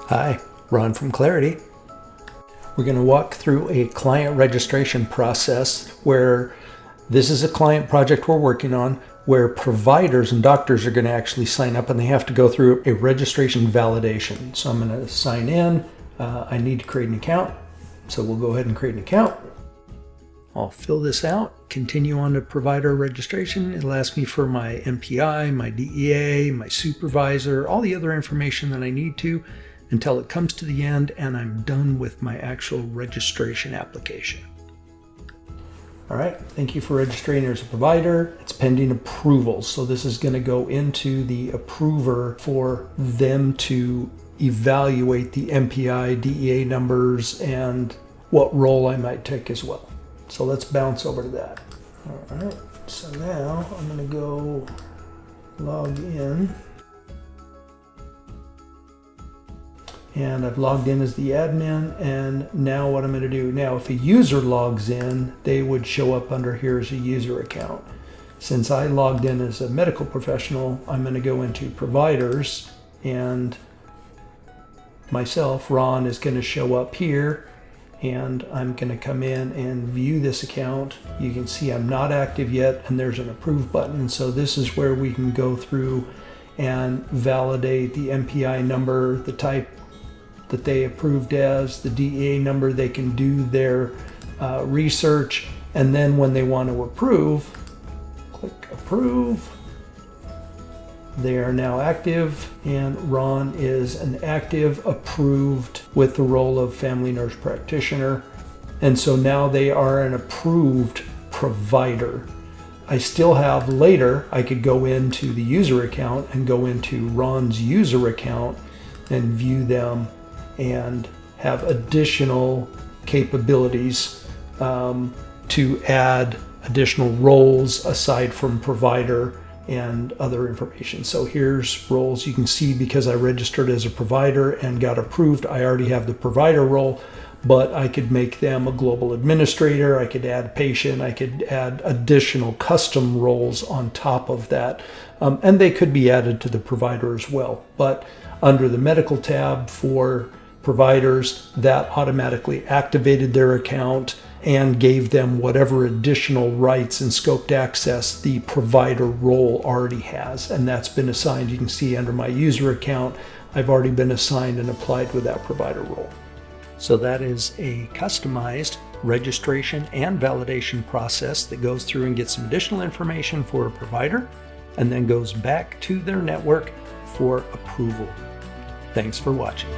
Hi, Ron from Clarity. We're going to walk through a client registration process where this is a client project we're working on where providers and doctors are going to actually sign up and they have to go through a registration validation. So I'm going to sign in. I need to create an account. So we'll go ahead and create an account. I'll fill this out, continue on to provider registration. It'll ask me for my MPI, my DEA, my supervisor, all the other information that I need to until it comes to the end and I'm done with my actual registration application. All right, thank you for registering as a provider. It's pending approval. So this is going to go into the approver for them to evaluate the MPI, DEA numbers, and what role I might take as well. So let's bounce over to that. All right, so now I'm going to go log in. And I've logged in as the admin, and now what I'm going to do, now if a user logs in, they would show up under here as a user account. Since I logged in as a medical professional, I'm going to go into providers, and myself, Ron, is going to show up here, and I'm going to come in and view this account. You can see I'm not active yet, and there's an approve button. And so this is where we can go through and validate the MPI number, the type that they approved as, the DEA number. They can do their research, and then when they want to approve, click approve. They are now active, and Ron is an active approved with the role of family nurse practitioner. And so now they are an approved provider. I still have later, I could go into the user account and go into Ron's user account and view them and have additional capabilities to add additional roles aside from provider and other information. So here's roles. You can see because I registered as a provider and got approved, I already have the provider role, but I could make them a global administrator. I could add patient. I could add additional custom roles on top of that. And they could be added to the provider as well. But under the medical tab for providers, that automatically activated their account and gave them whatever additional rights and scoped access the provider role already has. And that's been assigned. You can see under my user account, I've already been assigned and applied with that provider role. So that is a customized registration and validation process that goes through and gets some additional information for a provider and then goes back to their network for approval. Thanks for watching.